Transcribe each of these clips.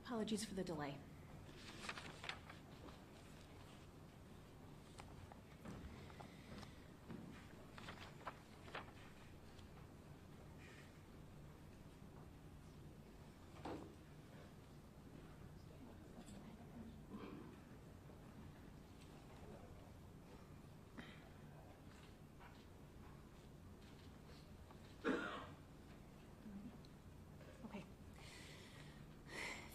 Apologies for the delay.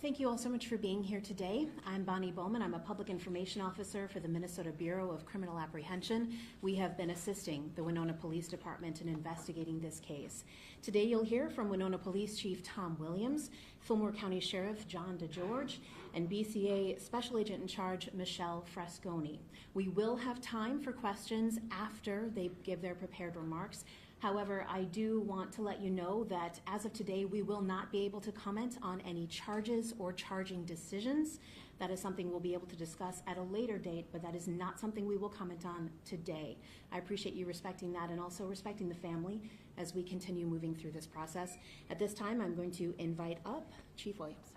Thank you all so much for being here today. I'm Bonnie Bowman. I'm a Public Information Officer for the Minnesota Bureau of Criminal Apprehension. We have been assisting the Winona Police Department in investigating this case. Today you'll hear from Winona Police Chief Tom Williams, Fillmore County Sheriff John DeGeorge, and BCA Special Agent in Charge Michelle Fresconi. We will have time for questions after they give their prepared remarks. However, I do want to let you know that as of today, we will not be able to comment on any charges or charging decisions. That is something we'll be able to discuss at a later date, but that is not something we will comment on today. I appreciate you respecting that and also respecting the family as we continue moving through this process. At this time, I'm going to invite up Chief Williams.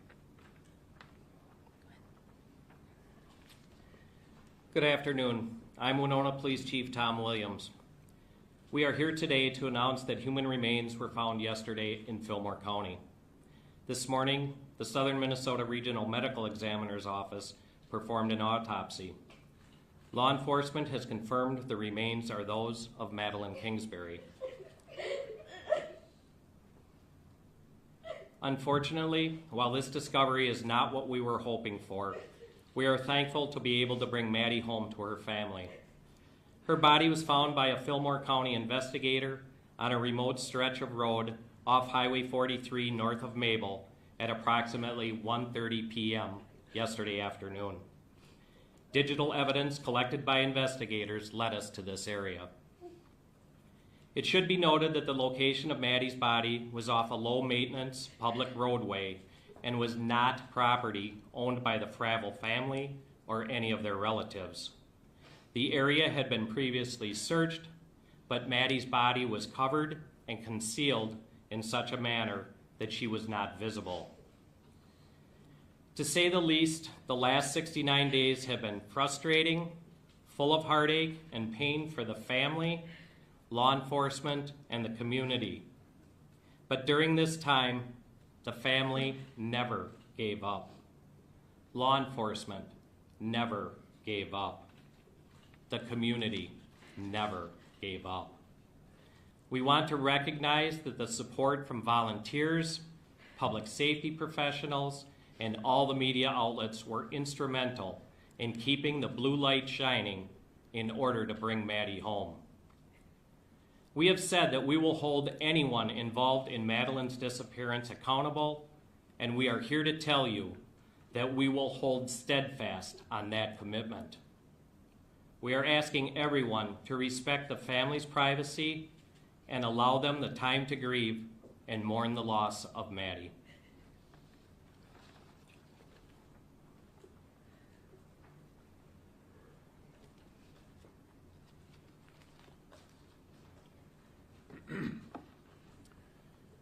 Good afternoon. I'm Winona Police Chief Tom Williams. We are here today to announce that human remains were found yesterday in Fillmore County. This morning, the Southern Minnesota Regional Medical Examiner's Office performed an autopsy. Law enforcement has confirmed the remains are those of Madeline Kingsbury. Unfortunately, while this discovery is not what we were hoping for, we are thankful to be able to bring Maddie home to her family. Her body was found by a Fillmore County investigator on a remote stretch of road off Highway 43 north of Mabel at approximately 1:30 p.m. yesterday afternoon. Digital evidence collected by investigators led us to this area. It should be noted that the location of Maddie's body was off a low-maintenance public roadway and was not property owned by the Fravel family or any of their relatives. The area had been previously searched, but Maddie's body was covered and concealed in such a manner that she was not visible. To say the least, the last 69 days have been frustrating, full of heartache and pain for the family, law enforcement, and the community. But during this time, the family never gave up. Law enforcement never gave up. The community never gave up. We want to recognize that the support from volunteers, public safety professionals, and all the media outlets were instrumental in keeping the blue light shining in order to bring Maddie home. We have said that we will hold anyone involved in Madeline's disappearance accountable, and we are here to tell you that we will hold steadfast on that commitment. We are asking everyone to respect the family's privacy and allow them the time to grieve and mourn the loss of Maddie.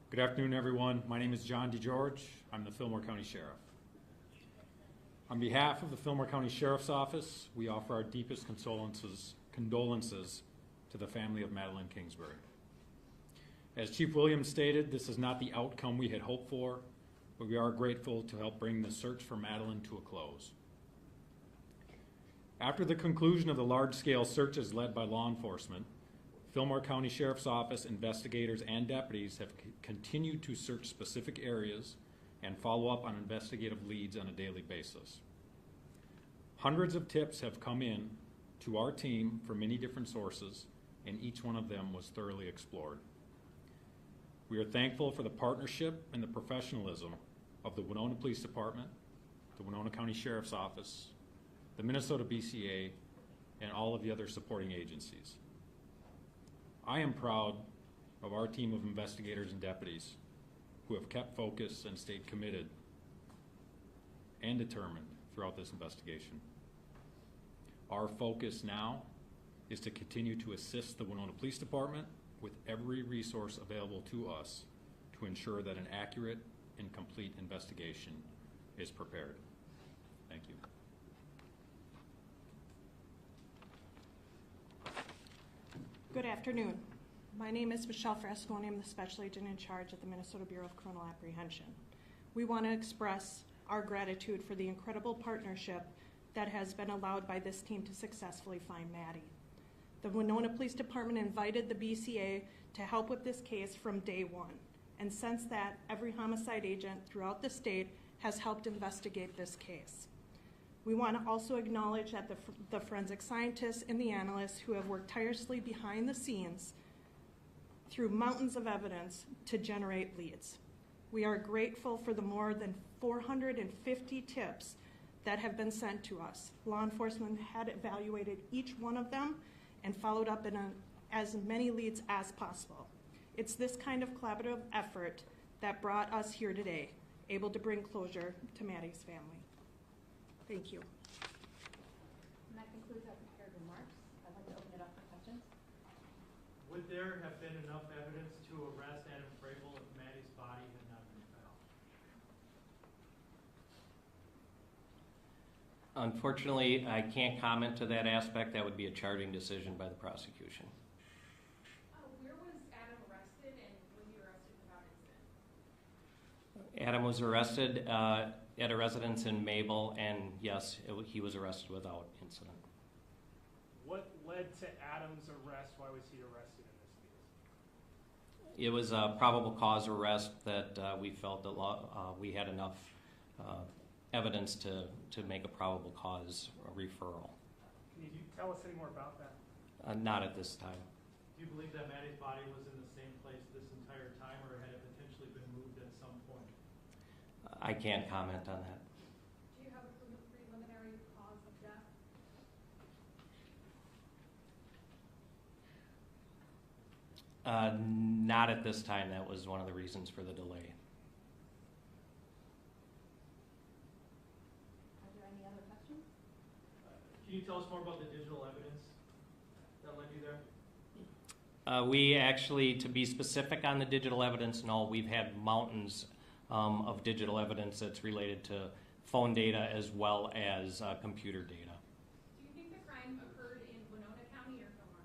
Good afternoon, everyone. My name is John DeGeorge. I'm the Fillmore County Sheriff. On behalf of the Fillmore County Sheriff's Office, we offer our deepest condolences to the family of Madeline Kingsbury. As Chief Williams stated, this is not the outcome we had hoped for, but we are grateful to help bring the search for Madeline to a close. After the conclusion of the large-scale searches led by law enforcement, Fillmore County Sheriff's Office investigators and deputies have continued to search specific areas and follow up on investigative leads on a daily basis. Hundreds of tips have come in to our team from many different sources, and each one of them was thoroughly explored. We are thankful for the partnership and the professionalism of the Winona Police Department, the Winona County Sheriff's Office, the Minnesota BCA, and all of the other supporting agencies. I am proud of our team of investigators and deputies who have kept focus and stayed committed and determined throughout this investigation. Our focus now is to continue to assist the Winona Police Department with every resource available to us to ensure that an accurate and complete investigation is prepared. Thank you. Good afternoon. My name is Michelle Frasconi. I'm the Special Agent in charge at the Minnesota Bureau of Criminal Apprehension. We want to express our gratitude for the incredible partnership that has been allowed by this team to successfully find Maddie. The Winona Police Department invited the BCA to help with this case from day one. And since that, every homicide agent throughout the state has helped investigate this case. We want to also acknowledge that the forensic scientists and the analysts who have worked tirelessly behind the scenes through mountains of evidence to generate leads. We are grateful for the more than 450 tips that have been sent to us. Law enforcement had evaluated each one of them and followed up in as many leads as possible. It's this kind of collaborative effort that brought us here today, able to bring closure to Maddie's family. Thank you. And that concludes our prepared remarks. I'd like to open it up for questions. Would there have been enough evidence to arrest Adam Fravel if Maddie's body had not been found? Unfortunately, I can't comment to that aspect. That would be a charging decision by the prosecution. Where was Adam arrested, and was he arrested without incident? Adam was arrested at a residence in Mabel, and yes, he was arrested without incident. What led to Adam's arrest? Why was he arrested in this case? It was a probable cause arrest that we felt that we had enough evidence to make a probable cause referral. Can you tell us any more about that? Not at this time. Do you believe that Maddie's body was in the same place this entire time, or had it potentially been moved at some point? I can't comment on that. Do you have a preliminary cause of death? Not at this time. That was one of the reasons for the delay. Are there any other questions? Can you tell us more about the digital evidence that led you there? We actually, to be specific on the digital evidence, no, we've had mountains of digital evidence that's related to phone data as well as computer data. Do you think the crime occurred in Winona County or Fillmore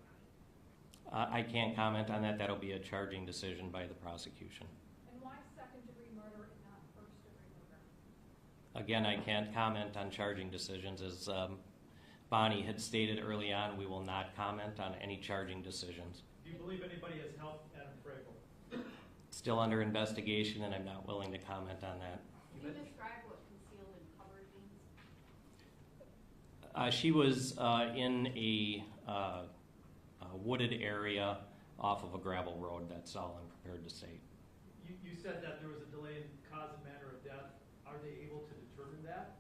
County? I can't comment on that. That'll be a charging decision by the prosecution. And why second-degree murder and not first-degree murder? Again, I can't comment on charging decisions. As Bonnie had stated early on, we will not comment on any charging decisions. Do you believe anybody has helped Adam Fravel? Still under investigation, and I'm not willing to comment on that. Can you describe what concealed and covered means? She was in a wooded area off of a gravel road. That's all I'm prepared to say. You said that there was a delay in cause and manner of death. Are they able to determine that?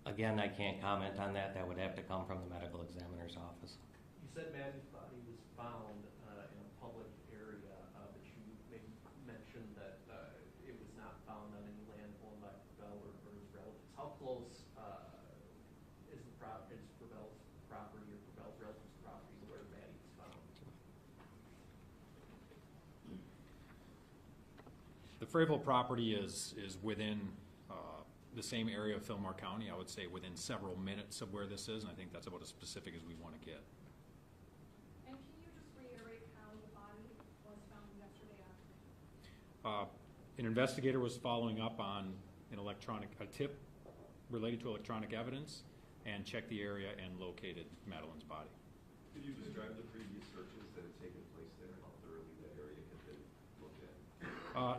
Again, I can't comment on that. That would have to come from the medical examiner's office. You said Maddie's body was found in a public area, but you mentioned that it was not found on any land owned by Fravel or his relatives. How close is Fravel's property or Fravel's relatives' property to where Maddie was found? The Fravel property is within the same area of Fillmore County. I would say within several minutes of where this is, and I think that's about as specific as we want to get. And can you just reiterate how the body was found yesterday afternoon? An investigator was following up on a tip related to electronic evidence, and checked the area and located Madeline's body. Could you describe the previous searches that had taken place there, how thoroughly that area had been looked at?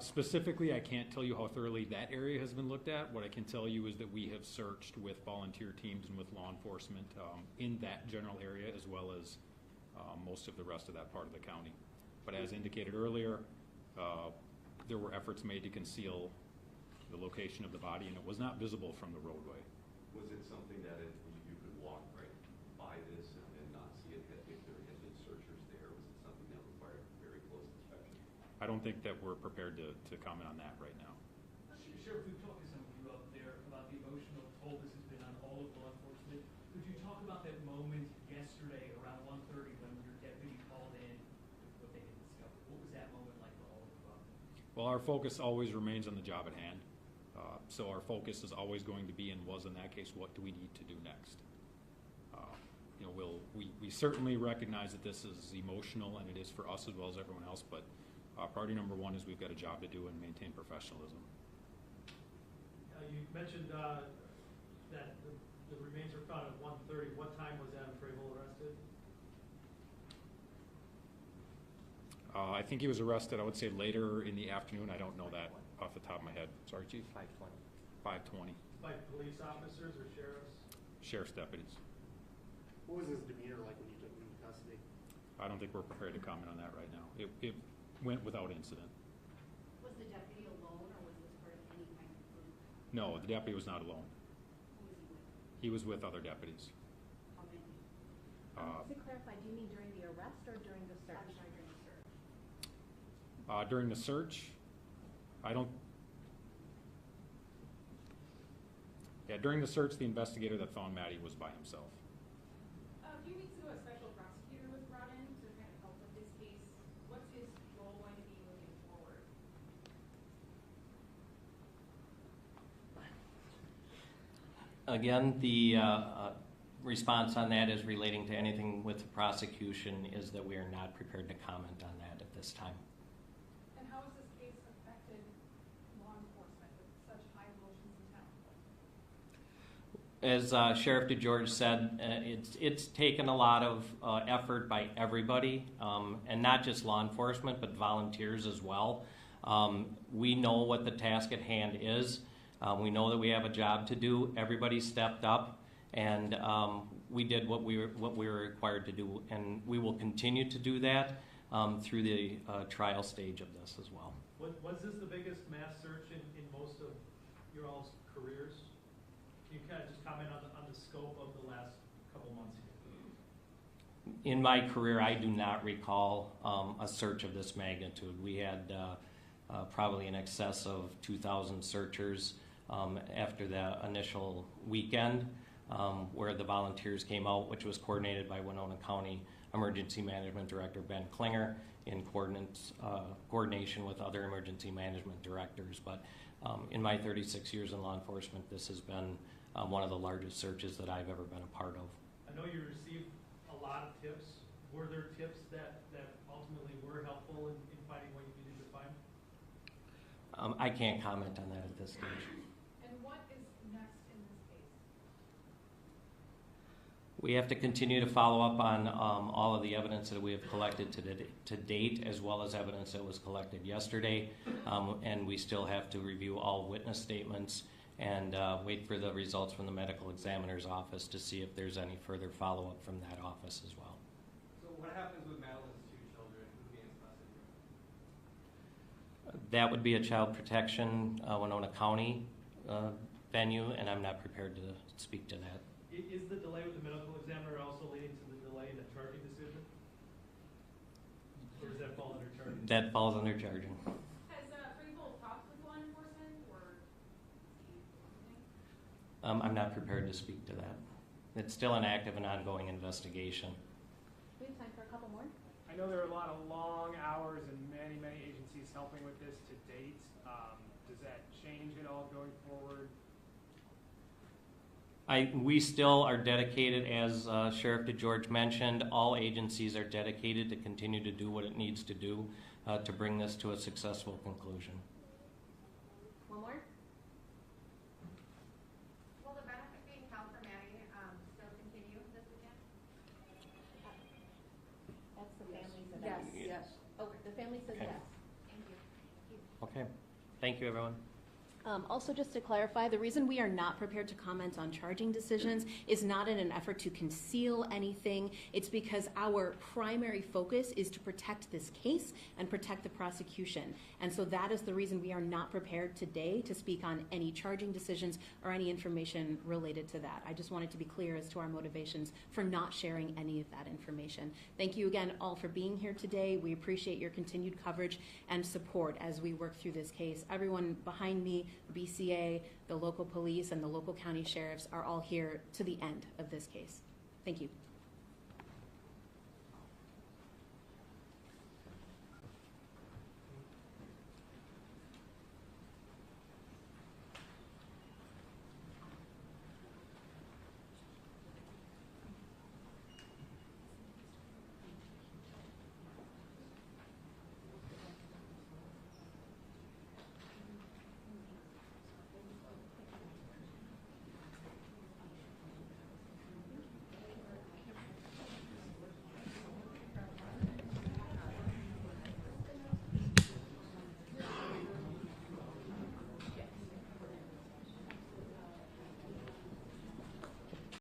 Specifically, I can't tell you how thoroughly that area has been looked at. What I can tell you is that we have searched with volunteer teams and with law enforcement in that general area, as well as most of the rest of that part of the county. But as indicated earlier, there were efforts made to conceal the location of the body, and it was not visible from the roadway. Was it something that you could walk right by this and not see it if there had been searchers there? Was it something that required very close inspection? I don't think that we're prepared to comment on that right now. Sheriff, we've talked to some of you up there about the emotional toll this has been on all of law enforcement. Could you talk about that moment yesterday around 1:30 when your deputy called in with what they had discovered? What was that moment like for all of you? Well, our focus always remains on the job at hand. So our focus is always going to be, and was in that case, what do we need to do next? We certainly recognize that this is emotional, and it is for us as well as everyone else, but priority number one is we've got a job to do and maintain professionalism. You mentioned that the remains were found at 1:30. What time was Adam Fravel arrested? I think he was arrested, I would say, later in the afternoon. I don't know that off the top of my head. Sorry, Chief? 5:20. 5:20. By police officers or sheriffs? Sheriff's deputies. What was his demeanor like when you took him into custody? I don't think we're prepared to comment on that right now. It went without incident. Was the deputy alone, or was this part of any kind of group? No, the deputy was not alone. Who was he with? He was with other deputies. How many? To clarify, do you mean during the arrest or during the search? I'm sorry, during the search. During the search, during the search, the investigator that found Maddie was by himself. A few weeks ago, a special prosecutor was brought in to kind of help with this case. What's his role going to be moving forward? Again, the response on that is relating to anything with the prosecution is that we are not prepared to comment on that at this time. And how has this case affected law enforcement with such high emotions in town? As Sheriff DeGeorge said, it's taken a lot of effort by everybody, and not just law enforcement, but volunteers as well. We know what the task at hand is. We know that we have a job to do. Everybody stepped up, and we did what we were required to do, and we will continue to do that through the trial stage of this as well. Was this the biggest mass search in most of your all's careers? Can you kind of just comment on the scope of the last couple months here? In my career, I do not recall a search of this magnitude. We had probably in excess of 2,000 searchers after the initial weekend where the volunteers came out, which was coordinated by Winona County Emergency Management Director Ben Klinger in coordination with other emergency management directors. But in my 36 years in law enforcement, this has been one of the largest searches that I've ever been a part of. I know you received a lot of tips. Were there tips that ultimately were helpful in finding what you needed to find? I can't comment on that at this stage. And what is next in this case? We have to continue to follow up on all of the evidence that we have collected to date, as well as evidence that was collected yesterday. And we still have to review all witness statements and wait for the results from the medical examiner's office to see if there's any further follow-up from that office as well. So what happens with Madeline's two children? Who gains custody? That would be a child protection Winona County venue, and I'm not prepared to speak to that. Is the delay with the medical examiner also leading to the delay in the charging decision? Or does that fall under charging? That falls under charging. Has Fravel talked with law enforcement or I'm not prepared to speak to that. It's still an active and ongoing investigation. We have time for a couple more. I know there are a lot of long hours and many, many agencies helping with this to date. Does that change at all going forward? We still are dedicated, as Sheriff DeGeorge mentioned, all agencies are dedicated to continue to do what it needs to do to bring this to a successful conclusion. One more? Will the benefit being held for Maddie still continue this weekend? That's the family said Yes. yes. Yes. Oh, the family says Okay. yes. Thank you. Okay. Thank you, everyone. Also, just to clarify, the reason we are not prepared to comment on charging decisions is not in an effort to conceal anything. It's because our primary focus is to protect this case and protect the prosecution. And so that is the reason we are not prepared today to speak on any charging decisions or any information related to that. I just wanted to be clear as to our motivations for not sharing any of that information. Thank you again all for being here today. We appreciate your continued coverage and support as we work through this case. Everyone behind me, BCA, the local police, and the local county sheriffs are all here to the end of this case. Thank you.